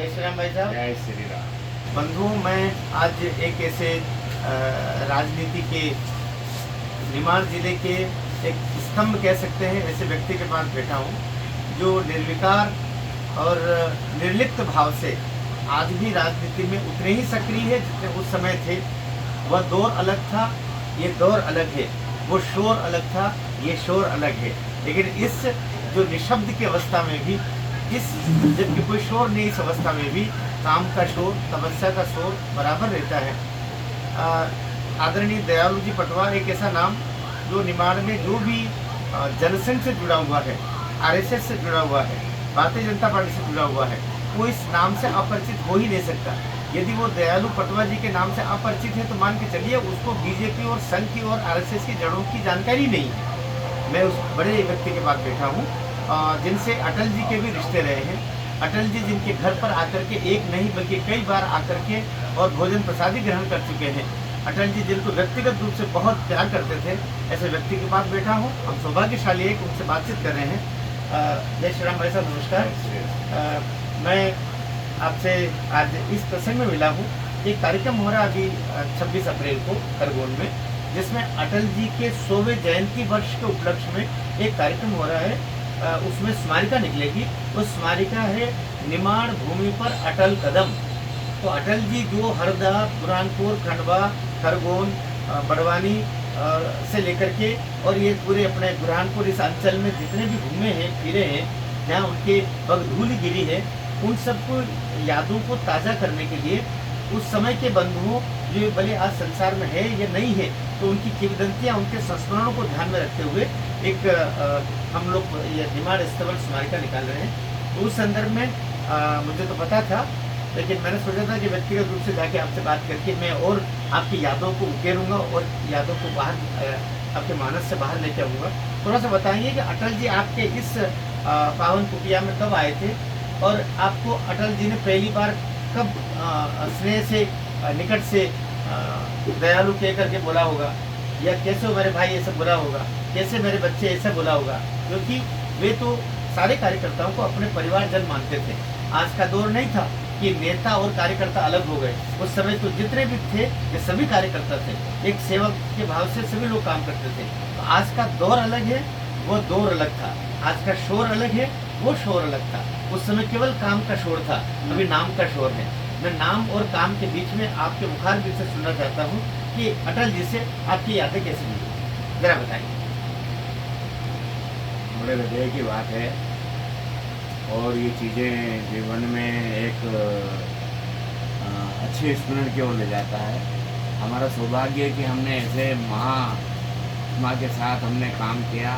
जय श्री राम भाई साहब। जय श्री राम। बंधुओं, मैं आज एक ऐसे राजनीति के निमाड़ जिले के एक स्तंभ कह सकते हैं ऐसे व्यक्ति के पास बैठा हूँ जो निर्विकार और निर्लिप्त भाव से आज भी राजनीति में उतने ही सक्रिय है जितने उस समय थे। वह दौर अलग था, ये दौर अलग है। वो शोर अलग था, ये शोर अलग है। लेकिन इस जो निशब्द की अवस्था में भी, इस जबकि कोई शोर नहीं, इस अवस्था में भी काम का शोर, तपस्या का शोर बराबर रहता है। आदरणीय दयालु जी पटवा एक ऐसा नाम जो निमाड़ में जो भी जनसंघ से जुड़ा हुआ है, आरएसएस से जुड़ा हुआ है, भारतीय जनता पार्टी से जुड़ा हुआ है, वो इस नाम से अपरिचित हो ही नहीं सकता। यदि वो दयालु पटवा जी के नाम से अपरिचित है तो मान के चलिए उसको बीजेपी और संघ की और आरएसएस की जड़ों की जानकारी नहीं है। मैं उस बड़े व्यक्ति के पास बैठा हूँ जिनसे अटल जी के भी रिश्ते रहे हैं। अटल जी जिनके घर पर आकर के एक नहीं बल्कि कई बार आकर के और भोजन प्रसादी ग्रहण कर चुके हैं। अटल जी जिनको व्यक्तिगत रूप से बहुत प्यार करते थे, ऐसे व्यक्ति के पास बैठा हूँ। हम सौभाग्यशाली है कि उनसे बातचीत कर रहे हैं। जय श्री राम भाई साहब, नमस्कार। मैं आपसे आज इस प्रसंग में मिला हूँ। एक कार्यक्रम हो रहा अभी 26 अप्रैल को खरगोन में, जिसमें अटल जी के 100वें जयंती वर्ष के उपलक्ष्य में एक कार्यक्रम हो रहा है। उसमें स्मारिका निकलेगी। वो स्मारिका है निमाड़ भूमि पर अटल कदम। तो अटल जी जो हरदा, बुरहानपुर, खंडवा, खरगोन, बड़वानी से लेकर के और ये पूरे अपने बुरहानपुर इस अंचल में जितने भी घूमे हैं, फिरे हैं, जहाँ उनके पगधूलि गिरी है, उन सबको यादों को ताज़ा करने के लिए उस समय के बंधुओं जो भले आज संसार में है या नहीं है, तो उनकी किंवदंतियाँ, उनके संस्मरणों को ध्यान में रखते हुए एक हम लोग ये निमाड़ स्तंभ स्मारिका निकाल रहे हैं। तो उस संदर्भ में मुझे तो पता था, लेकिन मैंने सोचा था कि व्यक्तिगत रूप से जाके आपसे बात करके मैं और आपकी यादों को उकेरूँगा और यादों को बाहर आपके मानस से बाहर लेके आऊँगा। थोड़ा सा बताइए कि अटल जी आपके इस पावन कुटिया में कब आए थे और आपको अटल जी ने पहली बार कब स्नेह से, निकट से दयालु कह करके बोला होगा, या कैसे हो मेरे भाई ऐसा बोला होगा, कैसे मेरे बच्चे ऐसा बोला होगा, क्योंकि वे तो सारे कार्यकर्ताओं को अपने परिवारजन मानते थे। आज का दौर नहीं था कि नेता और कार्यकर्ता अलग हो गए। उस समय तो जितने भी थे ये सभी कार्यकर्ता थे, एक सेवक के भाव से सभी लोग काम करते थे। तो आज का दौर अलग है, वो दौर अलग था। आज का शोर अलग है, वो शोर अलग था। उस समय केवल काम का शोर था, अभी नाम का शोर है। मैं नाम और काम के बीच में आपके मुखार भी से सुनना चाहता हूँ कि अटल जी से आपकी यादें कैसी मिली, जरा बताइए। बड़े हृदय की बात है और ये चीज़ें जीवन में एक अच्छे स्मरण की ओर ले जाता है। हमारा सौभाग्य है कि हमने ऐसे महात्मा के साथ हमने काम किया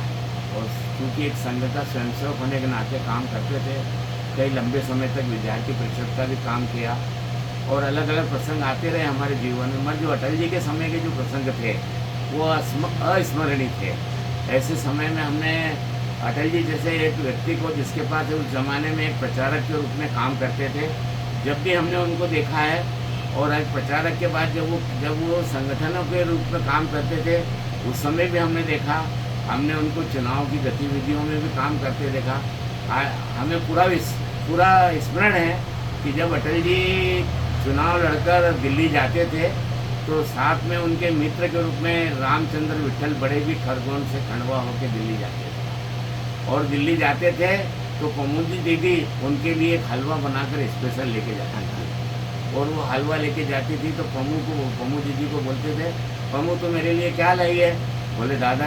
और क्योंकि एक संघ का स्वयंसेवक होने के नाते काम करते थे, कई लंबे समय तक विद्यार्थी परिषद का भी काम किया और अलग अलग प्रसंग आते रहे हमारे जीवन में। मगर जो अटल जी के समय के जो प्रसंग थे वो अस्मरणीय थे। ऐसे समय में हमने अटल जी जैसे एक व्यक्ति को, जिसके पास उस ज़माने में एक प्रचारक के रूप में काम करते थे, जब भी हमने उनको देखा है और एक प्रचारक के बाद जब वो संगठनों के रूप में काम करते थे, उस समय भी हमने देखा। हमने उनको चुनाव की गतिविधियों में भी काम करते देखा। हमें पूरा स्मरण है कि जब अटल जी चुनाव लड़कर दिल्ली जाते थे तो साथ में उनके मित्र के रूप में रामचंद्र विट्ठल बड़े भी खरगोन से खंडवा होकर दिल्ली जाते थे और दिल्ली जाते थे तो कमूदी दीदी उनके लिए एक हलवा बनाकर स्पेशल लेके जाती थी और वो हलवा लेके जाती थी तो पमू दीदी को बोलते थे, पमू तो मेरे लिए क्या लाई है? बोले दादा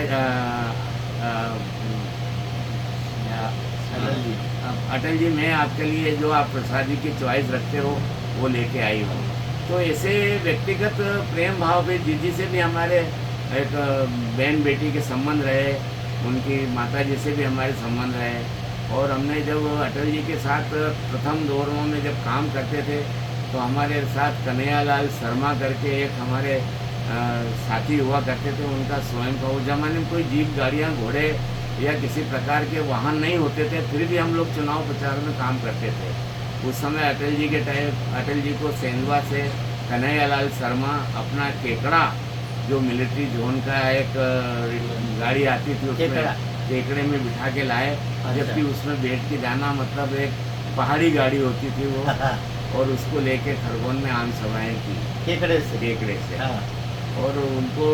अटल जी मैं आपके लिए जो आप प्रसादी की चॉइस रखते हो वो लेके आई हूँ। तो ऐसे व्यक्तिगत प्रेम भाव भी दीदी से भी हमारे एक बहन बेटी के संबंध रहे, उनकी माता जी से भी हमारे संबंध रहे। और हमने जब अटल जी के साथ प्रथम दौरों में जब काम करते थे तो हमारे साथ कन्हैयालाल शर्मा करके एक हमारे साथी हुआ करते थे। उनका स्वयं का उस ज़माने में कोई जीप, गाड़ियाँ, घोड़े या किसी प्रकार के वाहन नहीं होते थे, फिर भी हम लोग चुनाव प्रचार में काम करते थे। उस समय अटल जी के टाइम अटल जी को सेंधवा से कन्हैयालाल शर्मा अपना केकड़ा, जो मिलिट्री जोन का एक गाड़ी आती थी, उसमें केकड़े में बिठा के लाए। जबकि उसमें बैठ के जाना मतलब एक पहाड़ी गाड़ी होती थी वो, और उसको लेके खरगोन में आम सभाएं की केकड़े से। केकड़े से। हाँ और उनको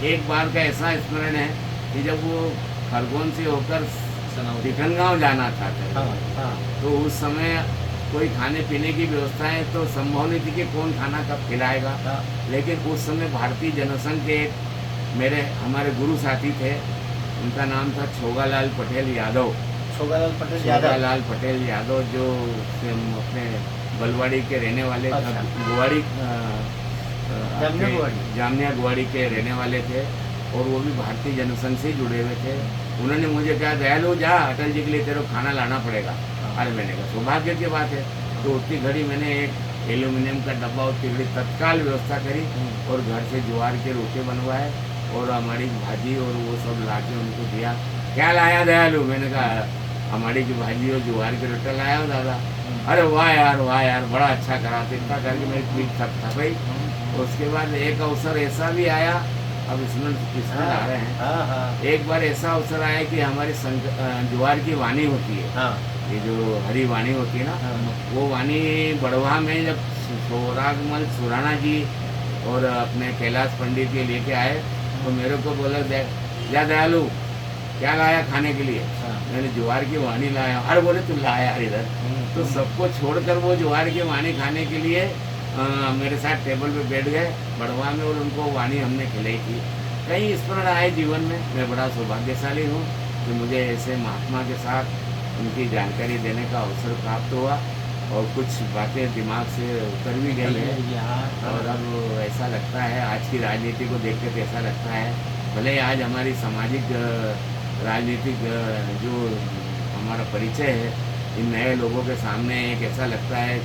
एक बार का ऐसा स्मरण है कि जब वो खरगोन से होकर टिकनगांव जाना था हाँ हाँ तो उस समय कोई खाने पीने की व्यवस्थाएं तो संभव नहीं थी कि कौन खाना कब खिलाएगा। हाँ लेकिन उस समय भारतीय जनसंघ के हमारे गुरु साथी थे, उनका नाम था छोगालाल पटेल यादव। छोगालाल पटेल यादव। छोगालाल पटेल यादव जो अपने बलवाड़ी के रहने वाले अच्छा। गुवाड़ी जामिया गुवाड़ी। जामिया गुवाड़ी के रहने वाले थे, और वो भी भारतीय जनसंघ से जुड़े हुए थे। उन्होंने मुझे कहा दयालु जा अटल जी के लिए तेरे को खाना लाना पड़ेगा। अरे मैंने कहा सौभाग्य की बात है। तो उतनी घड़ी मैंने एक एल्यूमिनियम का डब्बा उतनी घड़ी तत्काल व्यवस्था करी और घर से ज्वार के रोटे बनवाए और हमारी भाजी और वो सब ला के उनको दिया। क्या लाया दयालु? मैंने कहा हमारी की भाजी और ज्वार के रोटे लाया हो दादा। अरे वाह यार बड़ा अच्छा करा। तो इतना करके मेरी पीठ थक गई। उसके बाद एक अवसर ऐसा भी आया, अब इसमें आ रहे हैं। हाँ हाँ एक बार ऐसा अवसर आया कि हमारी ज्वार की वानी होती है, हाँ ये जो हरी वानी होती है ना, हाँ। वो वानी बड़वा में जब सोरागमल सुराना जी और अपने कैलाश पंडित ये लेके आए तो मेरे को बोले जा दयालु क्या लाया खाने के लिए? हाँ। मैंने ज्वार की वानी लाया। अरे बोले तू लाया यार इधर। तो सबको छोड़कर वो ज्वार की वानी खाने के लिए मेरे साथ टेबल पे बैठ गए बड़वा में, और उनको वानी हमने खिलाई थी। कई स्मरण आए जीवन में। मैं बड़ा सौभाग्यशाली हूँ कि मुझे ऐसे महात्मा के साथ उनकी जानकारी देने का अवसर प्राप्त हुआ, और कुछ बातें दिमाग से उतर भी गई है। और अब ऐसा लगता है आज की राजनीति को देख के ऐसा लगता है, भले आज हमारी सामाजिक राजनीतिक जो हमारा परिचय है इन नए लोगों के सामने एक ऐसा लगता है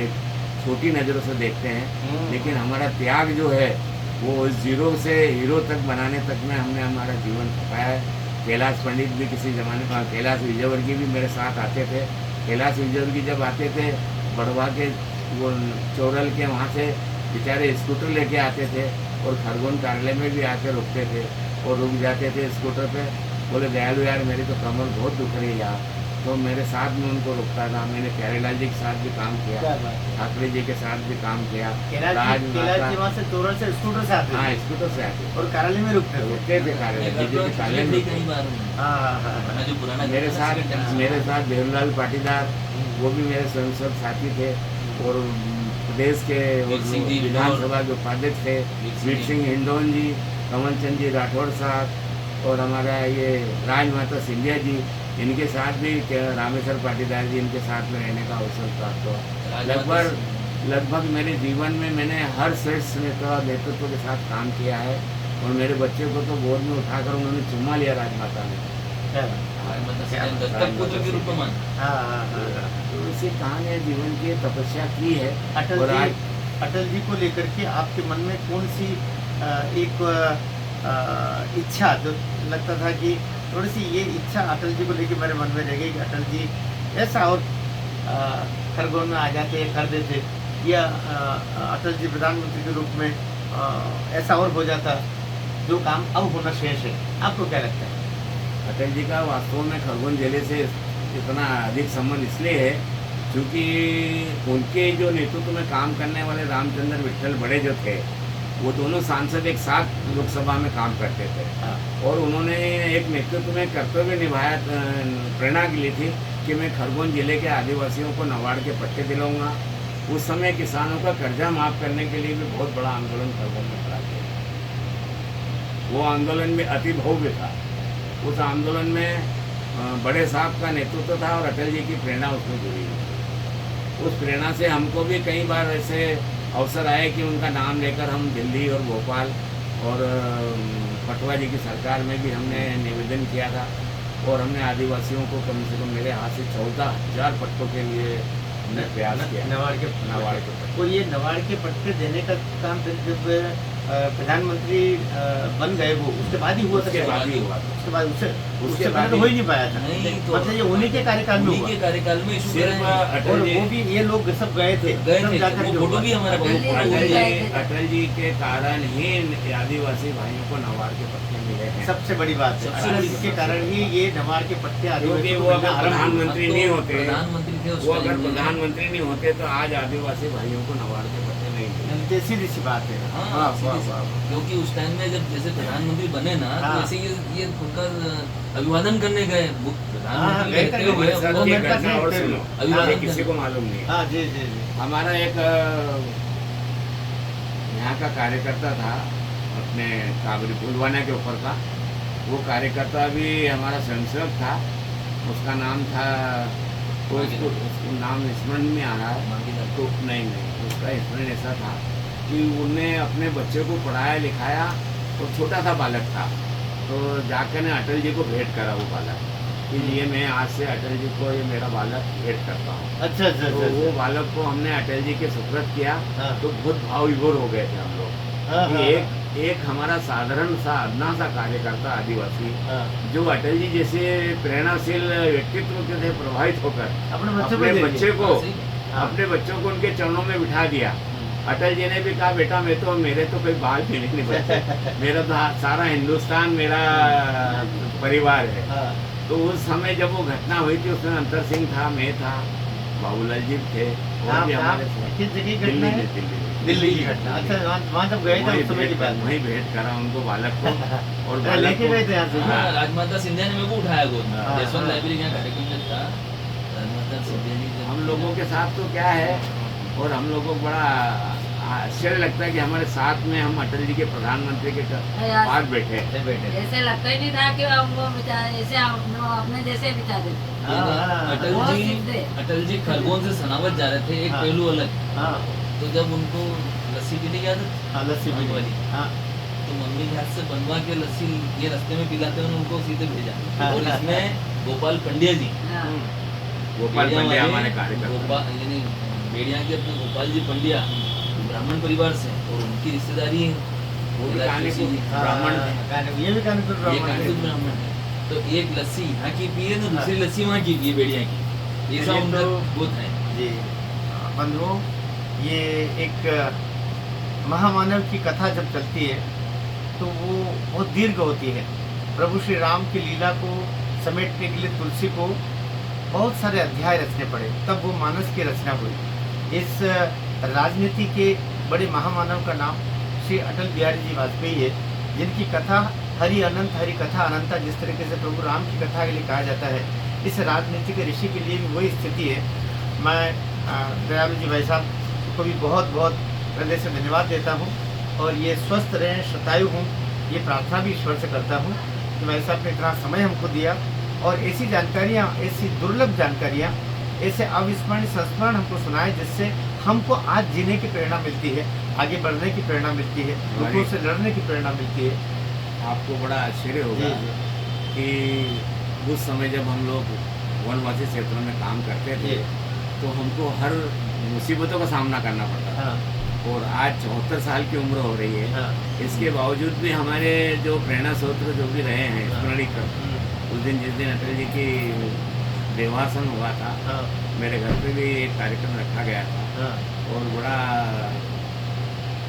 एक छोटी नज़रों से देखते हैं, लेकिन हमारा त्याग जो है वो जीरो से हीरो तक बनाने तक में हमने हमारा जीवन खपाया है। कैलाश पंडित भी किसी ज़माने में, कैलाश विजयवर्गीय भी मेरे साथ आते थे। कैलाश विजयवर्गीय जब आते थे बड़वा के वो चौरल के वहाँ से बेचारे स्कूटर लेके आते थे और खरगोन कार्यालय में भी आके रुकते थे और रुक जाते थे स्कूटर पे। बोले दयालु यार मेरी तो कमर बहुत दुख रही है यार। तो मेरे साथ में उनको रुकता था। मैंने प्यारेलाल जी के साथ भी काम किया, ठाकरे जी के साथ भी काम किया। कैलाश जी वहाँ से तोरण से स्कूटर से आते? हाँ स्कूटर से आते और कार्यालय में रुकते थे कार्यालय में। मेरे साथ देवलाल पाटीदार वो भी मेरे स्वयंसेवक साथी थे, और प्रदेश के विधानसभा के उपाध्यक्ष थे वीर सिंह हिंडोन जी, कमल चंद जी राठौड़ साहब, और हमारा ये राजमाता सिंधिया जी, इनके साथ भी रामेश्वर पाटीदार जी, इनके साथ में रहने का अवसर प्राप्त हुआ। लगभग मेरे जीवन में मैंने हर श्रेष्ठ नेतृत्व के साथ काम किया है, और मेरे बच्चे को तो गोद में उठाकर उन्होंने चुम्मा लिया राजमाता ने। तो इसी कहानी जीवन की तपस्या की है। अटल जी को लेकर के आपके मन में कौन सी एक इच्छा जो लगता था कि थोड़ी सी ये इच्छा अटल जी को लेकर मेरे मन में रह गई कि अटल जी ऐसा और खरगोन में आ जाते कर देते, या अटल जी प्रधानमंत्री के रूप में ऐसा और हो जाता जो काम अब होना शेष है? आपको क्या लगता है? अटल जी का वास्तव में खरगोन जिले से इतना अधिक संबंध इसलिए है क्योंकि उनके जो नेतृत्व में काम करने वाले रामचंद्र विट्ठल बड़े जो थे वो दोनों सांसद एक साथ लोकसभा में काम करते थे, और उन्होंने एक नेतृत्व में कर्तव्य निभाया, प्रेरणा ली थी कि मैं खरगोन जिले के आदिवासियों को नवाड़ के पट्टे दिलाऊंगा। उस समय किसानों का कर्जा माफ करने के लिए भी बहुत बड़ा आंदोलन खरगोन में खड़ा किया। वो आंदोलन भी अति भव्य था। उस आंदोलन में बड़े साहब का नेतृत्व था और अटल जी की प्रेरणा उसमें जुड़ी हुई। उस प्रेरणा से हमको भी कई बार ऐसे अवसर आए कि उनका नाम लेकर हम दिल्ली और भोपाल और पटवा जी की सरकार में भी हमने निवेदन किया था, और हमने आदिवासियों को कम से कम मेरे हाथ से 14,000 पट्टों के लिए हमने प्रयास किया। नवाड़ के पट्टे। और ये नवाड़ के पट्टे देने का काम जब प्रधानमंत्री बन गए वो उसके बाद ही हुआ? उसके बाद ही हुआ था। उसके बाद उससे उसके पहले बाद तो हो ही नहीं पाया था। नहीं तो मतलब ये उन्हीं के कार्यकाल में उन्हीं हुआ। के कार्यकाल में इशू सिर्फ कराए हैं। अटल और जी वो भी ये लोग सब गए थे, गए तब थे, जाकर वो के फोटो हुआ। भी हमारे पास दिल्ली है। में गए थे। अटल जी के कारण ही आदिवासी भाइयों को नवार के पट्टे मिले हैं। सबसे बड़ी बात है, सबसे अटल बड़ी जी के बात। कारण ही ये नवार के पट्टे क्योंकि आदिवासियों वो को अगर मिलना आरंभ हुआ। प्रधानमंत्री नहीं होते, प्रधानमंत्री थे उस वो टाइम अगर में। प्रधानमंत्री नहीं होते तो आज आदिवासी भाइयों को नवार के पट्टे नहीं मिले। सीधी सी बात है। हाँ, वाह, सीधी वाह, सी। वाह, वाह। क्योंकि उस टाइम में जब जैसे प्रधानमंत्री बने ना तो हाँ। ऐसे ये उनका अभिवादन करने गए वो हाँ, प्रधानमंत्री गए रहते थे, हुए वो साथ वो की मेरे पास घटना है, और थे सुनो, लोग। अभिवादन ये किसी को मालूम नहीं है। हाँ जी जी जी। हमारा एक यहाँ का कार्यकर्ता था अपने काबरी पुलवाना के ऊपर का, वो कार्यकर्ता भी हमारा स्वयंसेवक था। उसका नाम था तो उसको नाम स्मरण में आ रहा है तो नहीं उसका स्मरण ऐसा था कि उन्हें अपने बच्चे को पढ़ाया लिखाया तो छोटा सा बालक था, तो जाकर ने अटल जी को भेंट करा वो बालक कि ये मैं आज से अटल जी को ये मेरा बालक भेंट करता हूँ। अच्छा अच्छा तो अच्छा वो बालक को हमने अटल जी के सुपुर्द किया हाँ। तो बहुत भाव विभोर हो गए थे हम लोग हाँ, कि हाँ, एक हमारा साधारण सा अदना सा कार्यकर्ता आदिवासी हाँ। जो अटल जी जैसे प्रेरणाशील व्यक्तित्व के थे प्रभावित होकर अपने बच्चों को अपने दे दिया। बच्चे को हाँ। अपने बच्चों को उनके चरणों में बिठा दिया। अटल जी ने भी कहा बेटा मैं तो मेरे तो कोई बाल भी नहीं बचे, मेरा तो सारा हिंदुस्तान मेरा परिवार है। हाँ। तो उस समय जब वो घटना हुई थी उसमें अंतर सिंह था, मैं था, बाबूलाल जी थे और भी हमारे साथ। किस जगह की दिल्ली घटना में है? दिल्ली दिल्ली की घटना। अच्छा वहाँ जब गए थे वहीं उस समय की भेंट बात। वहीं भेंट करा उनको बालक को और अरे, बालक लेके को गए थे यहाँ से। हाँ, राजमाता सिंधिया ने मेरे को उठाया गोद में। हाँ, जसवंत हाँ। लाइब्रेरी का कार्यक्रम जब था, राजमाता सिंधिया जी जब- हम लोगों के साथ तो क्या है और हम लोगों को बड़ा आश्चर्य लगता है कि हमारे साथ में हम अटल जी के प्रधानमंत्री के यार। पास बैठे। ऐसे बैठे थे। ऐसे लगता ही नहीं था कि वो बेचारे ऐसे अपने जैसे बिता देते। हाँ, हाँ, बहुत अटल सीधे। जी अटल जी खरगोन से सनावत जा रहे थे, एक हाँ। पहलू अलग। हाँ तो जब उनको लस्सी पीने की आदत, हाँ, लस्सी हाँ, पीने वाली। हाँ तो मम्मी के हाथ से बनवा के लस्सी ये रास्ते में पिलाते हुए उनको सीधे भेजा। हाँ, और हाँ, इसमें गोपाल पंड्या जी, हाँ। गोपाल बेड़िया पंड्या वाले हमारे कार्यकर्ता। गोपाल यानी बेड़िया के अपने गोपाल जी पंड्या ब्राह्मण परिवार से और उनकी रिश्तेदारी है वो भी राजपूत कानपुर जी। ब्राह्मण थे। ये भी कानपुर ये ब्राह्मण कानपुर थे। ब्राह्मण है। तो एक लस्सी यहाँ की पिए तो दूसरी लस्सी वहाँ की पिए बेड़िया की, ऐसा ये उनका तो- बहुत है। जी बंधुओं, ये एक महामानव की कथा जब चलती है तो वो बहुत दीर्घ होती है। प्रभु श्री राम की लीला को समेटने के लिए तुलसी को बहुत सारे अध्याय रचने पड़े, तब वो मानस की रचना हुई। इस राजनीति के बड़े महामानव का नाम श्री अटल बिहारी जी वाजपेयी है, जिनकी कथा हरि अनंत हरि कथा अनंता, जिस तरीके से प्रभु राम की कथा के लिए कहा जाता है, इस राजनीतिक ऋषि के लिए भी वही स्थिति है। मैं दयालु जी भाई साहब को भी बहुत बहुत हृदय से धन्यवाद देता हूँ और ये स्वस्थ रहें, शतायु हूँ, ये प्रार्थना भी ईश्वर से करता हूँ कि भाई साहब ने इतना समय हमको दिया और ऐसी जानकारियाँ, ऐसी दुर्लभ जानकारियाँ, ऐसे अविस्मरणीय संस्मरण हमको सुनाए जिससे हमको आज जीने की प्रेरणा मिलती है, आगे बढ़ने की प्रेरणा मिलती है, दुखों से लड़ने की प्रेरणा मिलती है। आपको बड़ा आश्चर्य होगा जी, जी। कि उस समय जब हम लोग वनवासी क्षेत्रों में काम करते थे तो हमको हर मुसीबतों का सामना करना पड़ता था। हाँ, और आज 74 साल की उम्र हो रही है, हाँ, इसके बावजूद भी हमारे जो प्रेरणा स्रोत जो भी रहे हैं स्मरणिक, उस दिन जिस दिन अटल जी की देवासन हुआ था, हाँ, मेरे घर पे भी एक कार्यक्रम रखा गया था हाँ, और बड़ा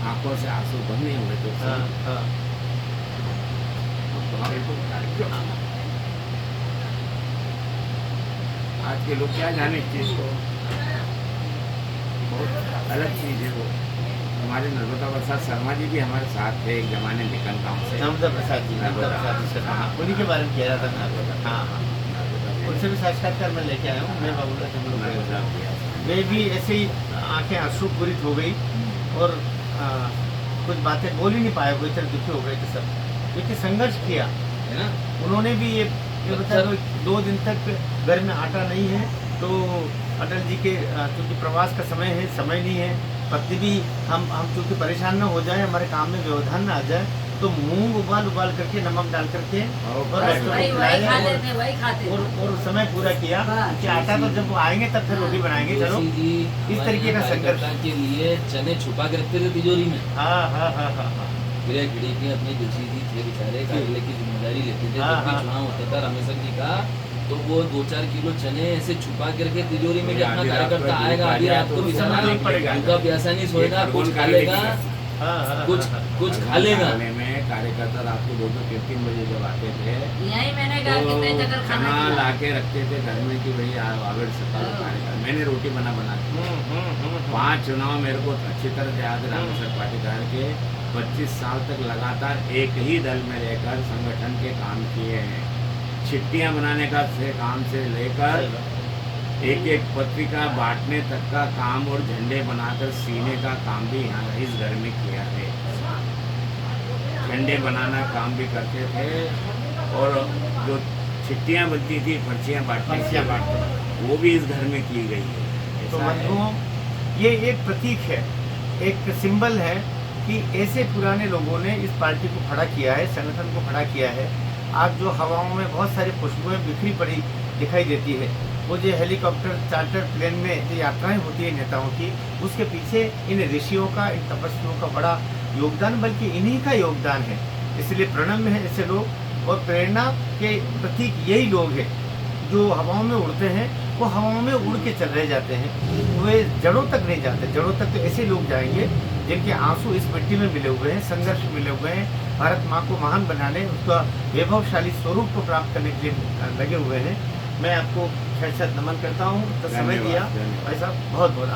आंखों से आंसू बंद नहीं हुए थे उस हाँ, समय। हाँ। तुम्हारे को कार्यक्रम आज के लोग क्या जाने इस चीज को, बहुत अलग चीज है वो। हमारे नर्मदा प्रसाद शर्मा जी भी हमारे साथ थे एक जमाने निकन गाँव से। नर्मदा प्रसाद जी, नर्मदा प्रसाद जी शर्मा, हाँ, उन्हीं के बारे में कह रहा था मैं। हाँ, हाँ, उनसे भी साक्षात्कार मैं लेके आया हूँ। मैं बाबूला से हम लोग गए थे। मैं भी ऐसे ही आंखें अश्रुपूरित हो गई और कुछ बातें बोल ही नहीं पाए, वो इतने दुखी हो गए थे सब, क्योंकि संघर्ष किया है ना। उन्होंने भी। ये बताया 2 दिन तक घर में आटा नहीं है तो अटल जी के क्योंकि प्रवास का समय है, समय नहीं है, पत्नी भी हम चूँकि परेशान ना हो जाए, हमारे काम में व्यवधान ना आ जाए, तो मूंग उबाल करके नमक डाल करके और बस बच्चों वही को वही खिलाया खाते और- थे, वही खाते थे। और समय पूरा किया बस। कि आटा तो जब वो आएंगे तब फिर रोटी बनाएंगे। चलो जोशी जी इस तरीके का हमारे संघर्ष। कार्यकर्ता के लिए चने छुपा के रखते थे तिजोरी में। हाँ हाँ हाँ हाँ हाँ। फिर खिड़ी के अपने जोशी जी थे बेचारे, कार्यालय की जिम्मेदारी लेते थे। हाँ, जब भी हाँ। चुनाव होता था रामेश्वर जी का, तो वो 2-4 किलो चने ऐसे छुपा के रखे तिजोरी में कि अपना आधी रात कार्यकर्ता को आएगा, धूप आ आधी जाए रात तो को उस बेचारा समय नहीं पड़ेगा। भूखा प्यासा नहीं सोएगा, ये कुछ खरगोन खा कार्यालय लेगा, की हाँ, हाँ, कुछ हाँ, कुछ खा लेगा। कार्यालय में कार्यकर्ता रात को 2-2 3-3 बजे जब आते थे यही मैंने कहा तो कितने चक्कर खाना चना किया। ला के रखते थे घर में कि भैया आवेड़ सकाल कार्यक्रम। मैंने रोटी बना दी। 5 चुनाव मेरे को अच्छी तरह याद है रामेश्वर पाटीदार के। 25 साल तक लगातार एक ही दल में रहकर संगठन के काम किए हैं। चिट्ठियाँ बनाने का से काम से लेकर एक एक पत्रिका बांटने तक का काम और झंडे बनाकर सीने का काम भी यहाँ इस घर में किया है। झंडे बनाना काम भी करते थे और जो चिट्ठियाँ बनती थी, पर्चियाँ पर्चियाँ बांटते वो भी इस घर में की गई है। तो ऐसा है। बंधुओं, ये एक प्रतीक है, एक सिंबल है कि ऐसे पुराने लोगों ने इस पार्टी को खड़ा किया है, संगठन को खड़ा किया है। आज जो हवाओं में बहुत सारी खुशबुएं बिखरी पड़ी दिखाई देती है, वो जो हेलीकॉप्टर चार्टर प्लेन में जो यात्राएं होती है नेताओं की, उसके पीछे इन ऋषियों का, इन तपस्वियों का बड़ा योगदान, बल्कि इन्हीं का योगदान है। इसलिए प्रणम्य है ऐसे लोग, और प्रेरणा के प्रतीक यही लोग हैं जो हवाओं में उड़ते हैं। वो हवाओं में उड़ के चल रहे जाते हैं, वे जड़ों तक नहीं जाते। जड़ों तक तो ऐसे लोग जाएंगे जिनके आंसू इस मिट्टी में मिले हुए हैं, संघर्ष मिले हुए हैं, भारत माँ को महान बनाने, उसका वैभवशाली स्वरूप को प्राप्त करने के लिए लगे हुए हैं। मैं आपको शायद नमन करता हूँ, तो समय दिया धन्यवाद। भाई साहब, बहुत बहुत